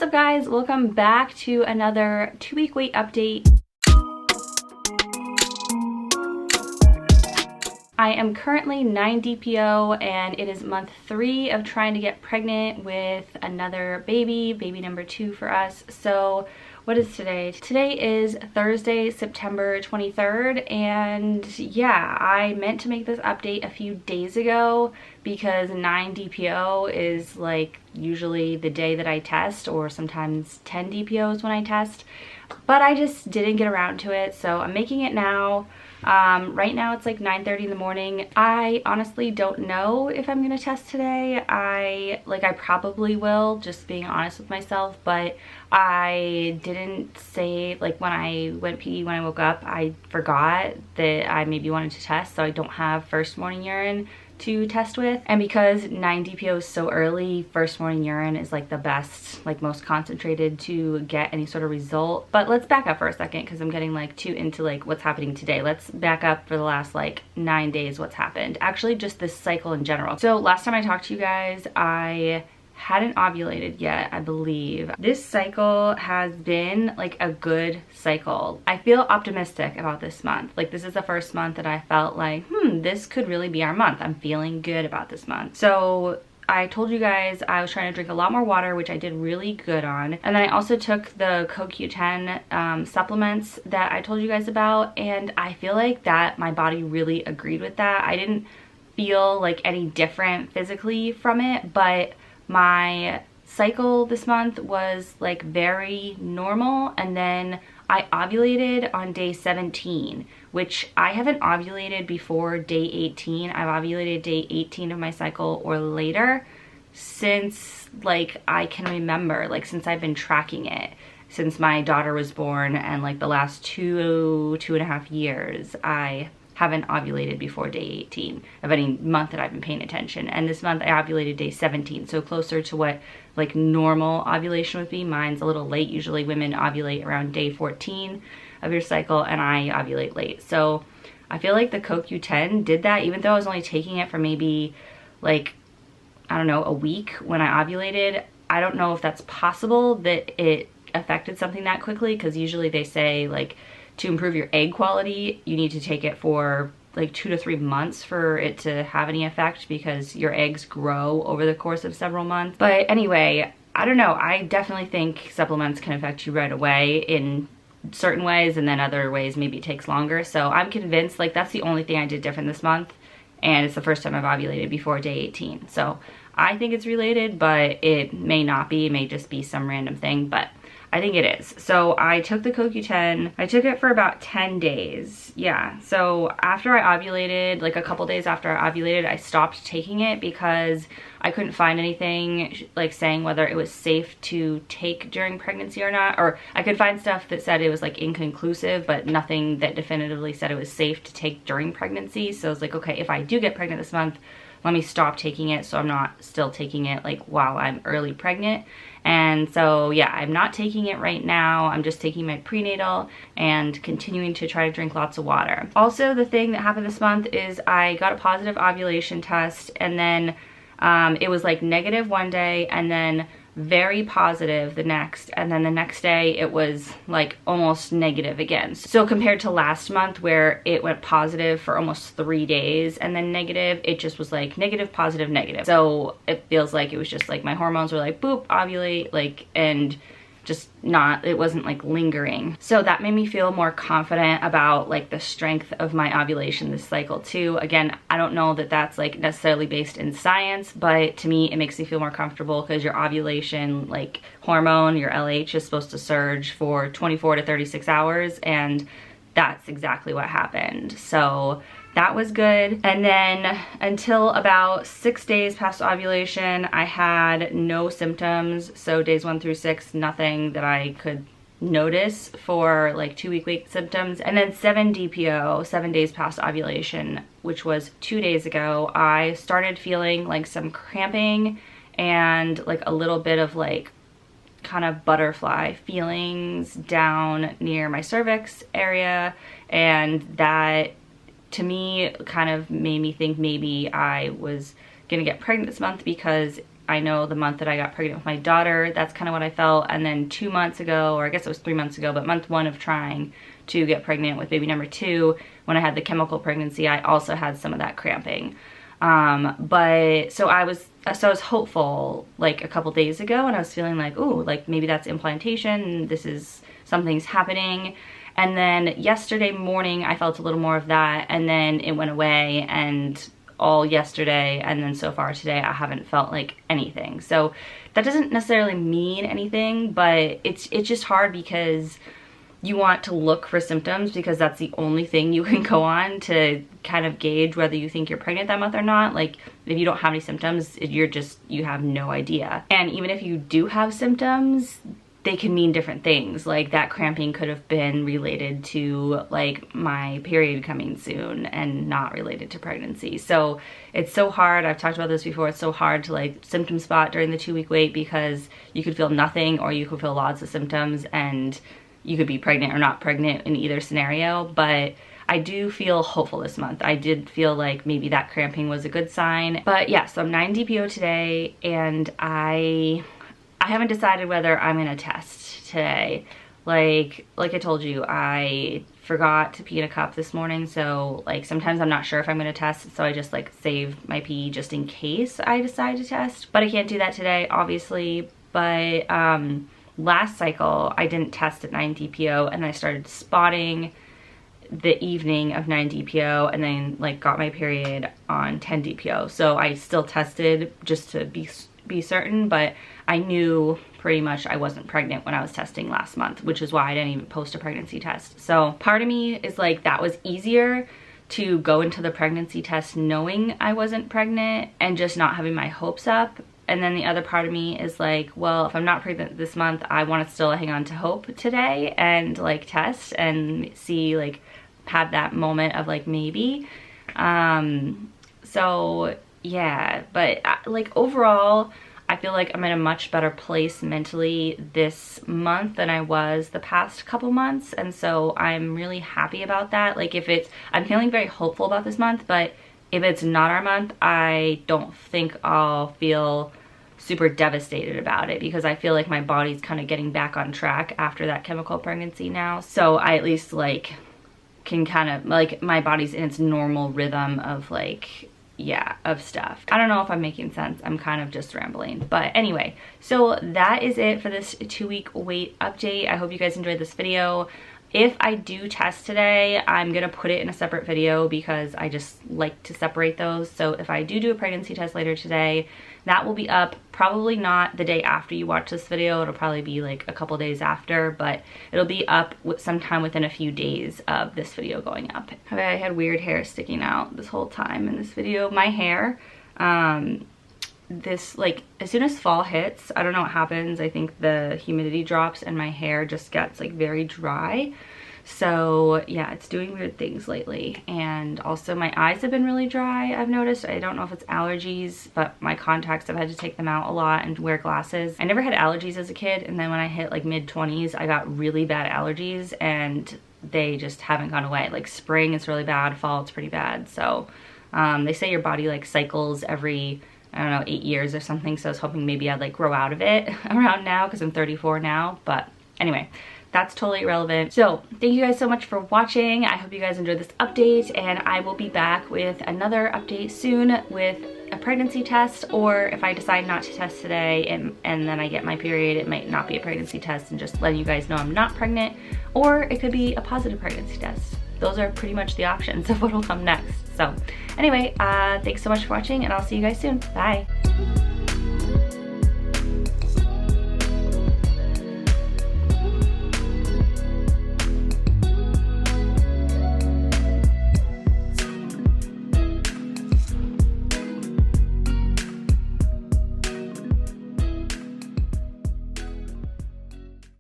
What's up guys? Welcome back to another 2-week weight update. I am currently 9 DPO and it is month 3 of trying to get pregnant with another baby number 2 for us. So what is today? Today is Thursday, September 23rd, and yeah, I meant to make this update a few days ago because 9 DPO is like usually the day that I test, or sometimes 10 DPOs when I test, but I just didn't get around to it, so I'm making it now. Right now it's like 9:30 in the morning. I honestly don't know if I'm gonna test today. I probably will, just being honest with myself, but I didn't say, like when I went pee when I woke up, I forgot that I maybe wanted to test, so I don't have first morning urine to test with. And because 9 DPO is so early, first morning urine is like the best, like most concentrated to get any sort of result. But let's back up for a second because I'm getting like too into like what's happening today. Let's back up for the last like 9 days what's happened. Actually, just this cycle in general. So last time I talked to you guys, I hadn't ovulated yet, I believe. This cycle has been like a good cycle. I feel optimistic about this month. Like this is the first month that I felt like, this could really be our month. I'm feeling good about this month. So I told you guys I was trying to drink a lot more water, which I did really good on. And then I also took the CoQ10 supplements that I told you guys about, and I feel like that my body really agreed with that. I didn't feel like any different physically from it, but my cycle this month was like very normal, and then I ovulated on day 17, which I haven't ovulated before day 18. I've ovulated day 18 of my cycle or later since like I can remember, like since I've been tracking it, since my daughter was born, and like the last two and a half years I haven't ovulated before day 18 of any month that I've been paying attention. And this month I ovulated day 17, so closer to what like normal ovulation would be. Mine's a little late. Usually women ovulate around day 14 of your cycle, and I ovulate late. So I feel like the CoQ10 did that, even though I was only taking it for maybe like, I don't know, a week when I ovulated. I don't know if that's possible that it affected something that quickly, because usually they say like to improve your egg quality, you need to take it for like 2 to 3 months for it to have any effect, because your eggs grow over the course of several months. But anyway, I don't know. I definitely think supplements can affect you right away in certain ways, and then other ways maybe it takes longer. So I'm convinced like that's the only thing I did different this month, and it's the first time I've ovulated before day 18. So I think it's related, but it may not be. It may just be some random thing, but I think it is. So I took the CoQ10. I took it for about 10 days. Yeah. So after I ovulated, like a couple days after I ovulated, I stopped taking it because I couldn't find anything like saying whether it was safe to take during pregnancy or not. Or I could find stuff that said it was like inconclusive, but nothing that definitively said it was safe to take during pregnancy. So I was like, okay, if I do get pregnant this month, let me stop taking it so I'm not still taking it like while I'm early pregnant. And so yeah, I'm not taking it right now. I'm just taking my prenatal and continuing to try to drink lots of water. Also, the thing that happened this month is I got a positive ovulation test, and then it was like negative one day and then very positive the next, and then the next day it was like almost negative again. So compared to last month where it went positive for almost 3 days and then negative, it just was like negative, positive, negative. So it feels like it was just like my hormones were like boop, ovulate, like, and just not, it wasn't like lingering. So that made me feel more confident about like the strength of my ovulation this cycle too. Again, I don't know that that's like necessarily based in science, but to me it makes me feel more comfortable because your ovulation like hormone, your LH, is supposed to surge for 24 to 36 hours, and that's exactly what happened. So that was good. And then until about 6 days past ovulation, I had no symptoms. So days 1 through 6, nothing that I could notice for like 2-week symptoms. And then 7 DPO, 7 days past ovulation, which was 2 days ago, I started feeling like some cramping and like a little bit of like kind of butterfly feelings down near my cervix area, and that to me kind of made me think maybe I was gonna get pregnant this month because I know the month that I got pregnant with my daughter, that's kind of what I felt. And then 2 months ago, or I guess it was 3 months ago, but month 1 of trying to get pregnant with baby number 2, when I had the chemical pregnancy, I also had some of that cramping. But so I was hopeful like a couple days ago, and I was feeling like, ooh, like maybe that's implantation, this is, something's happening. And then yesterday morning I felt a little more of that, and then it went away, and all yesterday and then so far today I haven't felt like anything. So that doesn't necessarily mean anything, but it's just hard because you want to look for symptoms, because that's the only thing you can go on to kind of gauge whether you think you're pregnant that month or not. Like if you don't have any symptoms, you have no idea. And even if you do have symptoms, they can mean different things. Like that cramping could have been related to like my period coming soon and not related to pregnancy. So it's so hard. I've talked about this before. It's so hard to like symptom spot during the 2-week wait, because you could feel nothing or you could feel lots of symptoms, and you could be pregnant or not pregnant in either scenario. But I do feel hopeful this month. I did feel like maybe that cramping was a good sign. But yeah, so I'm 9 DPO today, and I haven't decided whether I'm gonna test today. Like I told you, I forgot to pee in a cup this morning, so like sometimes I'm not sure if I'm gonna test, so I just like save my pee just in case I decide to test. But I can't do that today, obviously. But last cycle I didn't test at 9 DPO, and I started spotting the evening of 9 DPO, and then like got my period on 10 DPO. So I still tested just to be certain, but I knew pretty much I wasn't pregnant when I was testing last month, which is why I didn't even post a pregnancy test. So part of me is like, that was easier to go into the pregnancy test knowing I wasn't pregnant and just not having my hopes up. And then the other part of me is like, well, if I'm not pregnant this month, I want to still hang on to hope today and like test and see, like have that moment of like maybe. So yeah, but like overall, I feel like I'm in a much better place mentally this month than I was the past couple months. And so I'm really happy about that. Like I'm feeling very hopeful about this month, but if it's not our month, I don't think I'll feel super devastated about it, because I feel like my body's kind of getting back on track after that chemical pregnancy now. So I at least like can kind of like, my body's in its normal rhythm of like, yeah, of stuff. I don't know if I'm making sense. I'm kind of just rambling. But anyway, so that is it for this 2-week wait update. I hope you guys enjoyed this video. If I do test today, I'm gonna put it in a separate video because I just like to separate those. So if I do a pregnancy test later today, that will be up probably not the day after you watch this video. It'll probably be like a couple days after, but it'll be up sometime within a few days of this video going up. Okay, I had weird hair sticking out this whole time in this video. My hair, this like as soon as fall hits, I don't know what happens. I think the humidity drops and my hair just gets like very dry. So yeah, it's doing weird things lately. And also my eyes have been really dry, I've noticed. I don't know if it's allergies, but my contacts, I've had to take them out a lot and wear glasses. I never had allergies as a kid, and then when I hit like mid-20s, I got really bad allergies, and they just haven't gone away. Like spring it's really bad, fall it's pretty bad. So they say your body like cycles every, I don't know, 8 years or something. So I was hoping maybe I'd like grow out of it around now, because I'm 34 now. But anyway, that's totally irrelevant. So thank you guys so much for watching. I hope you guys enjoyed this update, and I will be back with another update soon with a pregnancy test, or if I decide not to test today and then I get my period, it might not be a pregnancy test and just letting you guys know I'm not pregnant, or it could be a positive pregnancy test. Those are pretty much the options of what will come next. So anyway, thanks so much for watching, and I'll see you guys soon. Bye.